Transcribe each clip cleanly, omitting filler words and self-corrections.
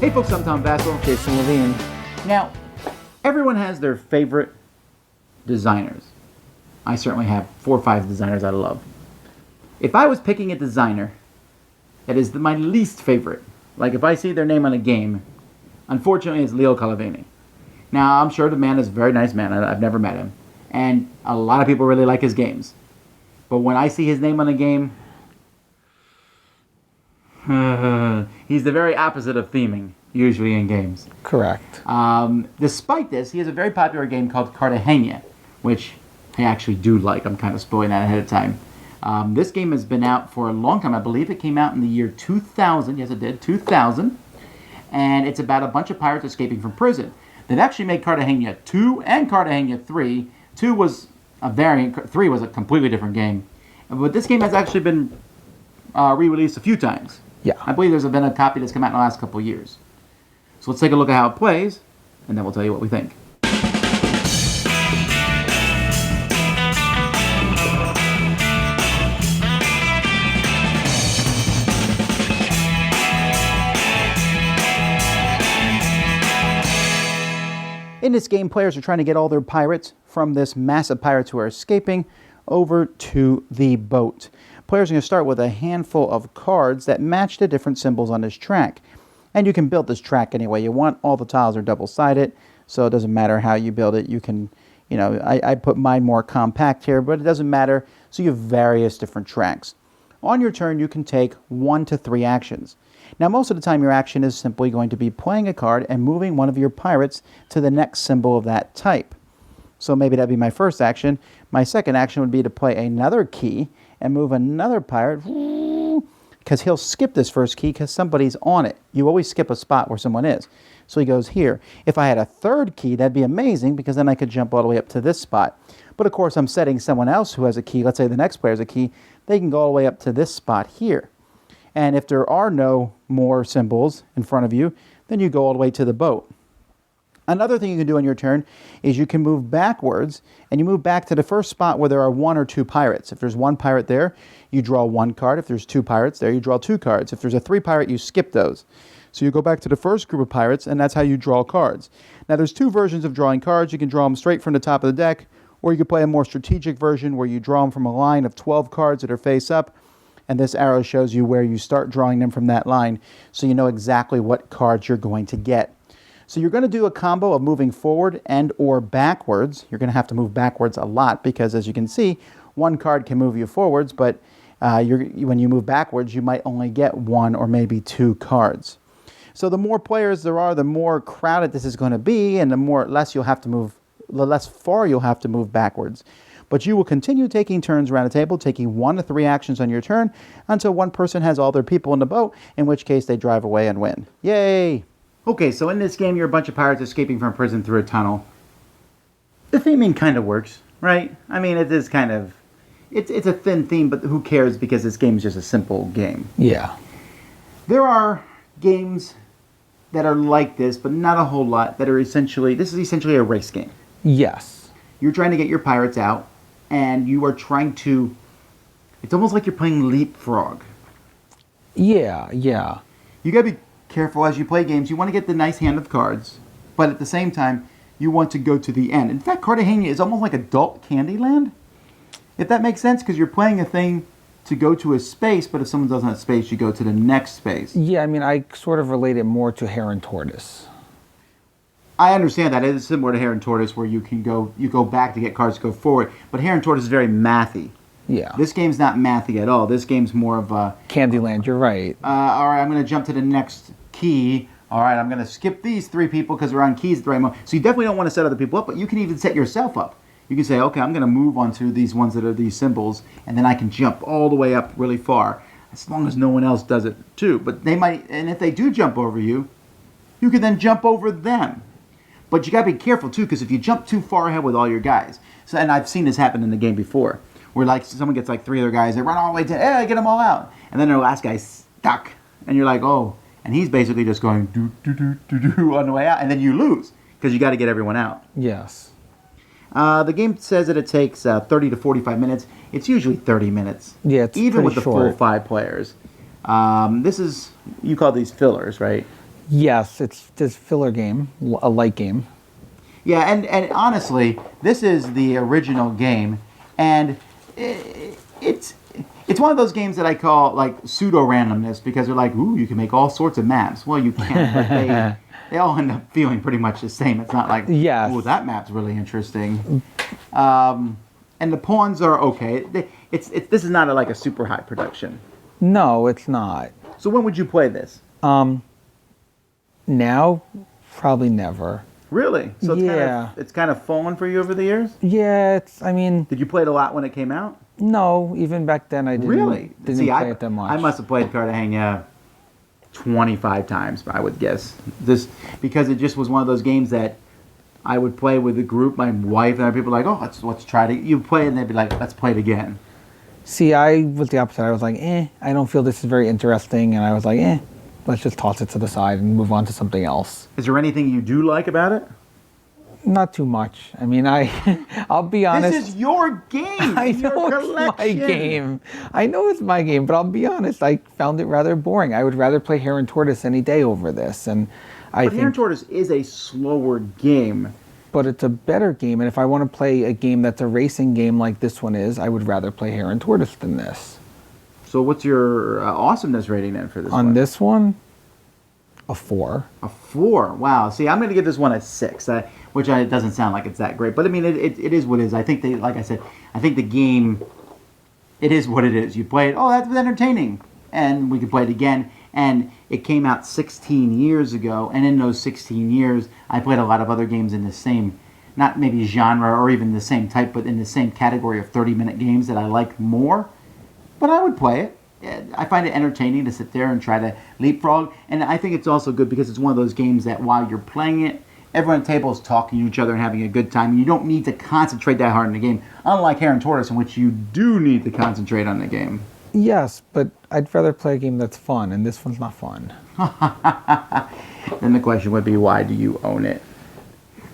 Hey folks, I'm Tom Vassell. Jason Levine. Now, everyone has their favorite designers. I certainly have 4 or 5 designers I love. If I was picking a designer that is my least favorite, like if I see their name on a game, unfortunately it's Leo Calavini. Now, I'm sure the man is a very nice man. I've never met him. And a lot of people really like his games. But when I see his name on a game, he's the very opposite of theming, usually in games. Correct. Despite this, he has a very popular game called Cartagena, which I actually do like. I'm kind of spoiling that ahead of time. This game has been out for a long time. I believe it came out in the year 2000. Yes, it did. 2000. And it's about a bunch of pirates escaping from prison. They've actually made Cartagena 2 and Cartagena 3. 2 was a variant. 3 was a completely different game. But this game has actually been re-released a few times. Yeah. I believe there's been a copy that's come out in the last couple of years. So let's take a look at how it plays, and then we'll tell you what we think. In this game, players are trying to get all their pirates from this mass of pirates who are escaping over to the boat. Players are going to start with a handful of cards that match the different symbols on this track. And you can build this track any way you want. All the tiles are double-sided, so it doesn't matter how you build it. You can, I put mine more compact here, but it doesn't matter. So you have various different tracks. On your turn, you can take 1 to 3 actions. Now, most of the time, your action is simply going to be playing a card and moving one of your pirates to the next symbol of that type. So maybe that'd be my first action. My second action would be to play another key and move another pirate, because he'll skip this first key because somebody's on it. You always skip a spot where someone is. So he goes here. If I had a third key, that'd be amazing, because then I could jump all the way up to this spot. But of course, I'm setting someone else who has a key. Let's say the next player has a key. They can go all the way up to this spot here. And if there are no more symbols in front of you, then you go all the way to the boat. Another thing you can do on your turn is you can move backwards, and you move back to the first spot where there are 1 or 2 pirates. If there's 1 pirate there, you draw 1 card. If there's 2 pirates there, you draw 2 cards. If there's a 3 pirate, you skip those. So you go back to the first group of pirates, and that's how you draw cards. Now, there's 2 versions of drawing cards. You can draw them straight from the top of the deck, or you can play a more strategic version where you draw them from a line of 12 cards that are face up, and this arrow shows you where you start drawing them from that line, so you know exactly what cards you're going to get. So you're going to do a combo of moving forward and or backwards. You're going to have to move backwards a lot because, as you can see, 1 card can move you forwards, but when you move backwards, you might only get 1 or maybe 2 cards. So the more players there are, the more crowded this is going to be, and the less far you'll have to move backwards. But you will continue taking turns around the table, taking 1 to 3 actions on your turn until one person has all their people in the boat, in which case they drive away and win. Yay! Okay, so in this game, you're a bunch of pirates escaping from prison through a tunnel. The theming kind of works, right? I mean, it is kind of... It's a thin theme, but who cares, because this game is just a simple game. Yeah. There are games that are like this, but not a whole lot, that are essentially... This is essentially a race game. Yes. You're trying to get your pirates out, and you are trying to... It's almost like you're playing leapfrog. Yeah. You gotta be careful as you play games. You want to get the nice hand of cards, but at the same time, you want to go to the end. In fact, Cartagena is almost like adult Candyland, if that makes sense, because you're playing a thing to go to a space, but if someone doesn't have space, you go to the next space. Yeah, I mean, I sort of relate it more to Hare and Tortoise. I understand that. It is similar to Hare and Tortoise, where you go back to get cards to go forward, but Hare and Tortoise is very mathy. Yeah. This game's not mathy at all. This game's more of a... Candyland, you're right. All right, I'm going to jump to the next key. All right, I'm going to skip these 3 people because they're on keys at the right moment. So you definitely don't want to set other people up, but you can even set yourself up. You can say, okay, I'm going to move onto these ones that are these symbols, and then I can jump all the way up really far, as long as no one else does it too. But they might, and if they do jump over you, you can then jump over them. But you got to be careful too, because if you jump too far ahead with all your guys, so, and I've seen this happen in the game before, where like someone gets like 3 other guys, they run all the way to, hey, get them all out, and then their last guy's stuck, and you're like, oh, and he's basically just going do do do do do on the way out, and then you lose because you got to get everyone out. Yes. The game says that it takes 30 to 45 minutes. It's usually 30 minutes. Yeah, it's even with the short. full 5 players. This is, you call these fillers, right? Yes, it's just filler game, a light game. Yeah, and honestly, this is the original game, and it's one of those games that I call like pseudo randomness because they're like, ooh, you can make all sorts of maps. Well, you can't, but they all end up feeling pretty much the same. It's not like, Yes. ooh, that map's really interesting. And the pawns are okay. This is not like a super high production. No, it's not. So when would you play this? Now, probably never. Really? So Yeah. it's kind of fallen for you over the years? Yeah, I mean, Did you play it a lot when it came out? no, even back then I didn't, Really? didn't See, play it that much. I must have played Cartagena 25 times, I would guess. This because it just was one of those games that I would play with a group, my wife and other people like, oh, let's try to. You play it and they'd be like, let's play it again. See, I was the opposite. I was like, I don't feel this is very interesting, and I was like, let's just toss it to the side and move on to something else. Is there anything you do like about it? Not too much. I mean, I'll be honest. This is your game. I know your it's my collection. game. I know it's my game, but I'll be honest. I found it rather boring. I would rather play Hare and Tortoise any day over this, and I But Hare and think. Tortoise is a slower game. But it's a better game, and if I want to play a game that's a racing game like this one is, I would rather play Hare and Tortoise than this. So what's your awesomeness rating then for this On one? this one, a 4. A 4. Wow. See, I'm going to give this one a 6, which doesn't sound like it's that great. But I mean, it is what it is. I think like I said, I think the game, it is what it is. You play it, oh, that's entertaining. And we can play it again. And it came out 16 years ago. And in those 16 years, I played a lot of other games in the same, not maybe genre or even the same type, but in the same category of 30-minute games that I like more. But I would play it. I find it entertaining to sit there and try to leapfrog. And I think it's also good because it's one of those games that while you're playing it, everyone at the table is talking to each other and having a good time. And you don't need to concentrate that hard in the game. Unlike Hare and Tortoise, in which you do need to concentrate on the game. Yes, but I'd rather play a game that's fun, and this one's not fun. Then the question would be, why do you own it?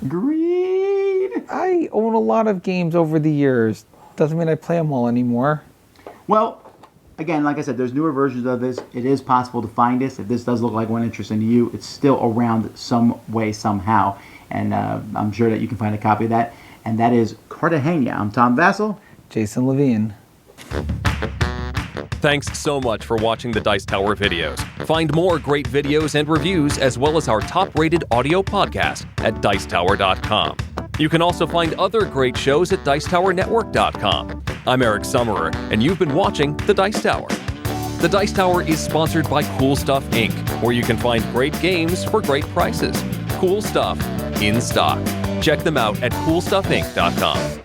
Greed! I own a lot of games over the years. Doesn't mean I play them all anymore. Well, again, like I said, there's newer versions of this. It is possible to find this. If this does look like one interesting to you, it's still around some way, somehow. And I'm sure that you can find a copy of that. And that is Cartagena. I'm Tom Vassell. Jason Levine. Thanks so much for watching the Dice Tower videos. Find more great videos and reviews, as well as our top-rated audio podcast at Dicetower.com. You can also find other great shows at Dicetowernetwork.com. I'm Eric Summerer, and you've been watching The Dice Tower. The Dice Tower is sponsored by Cool Stuff Inc., where you can find great games for great prices. Cool stuff in stock. Check them out at CoolStuffInc.com.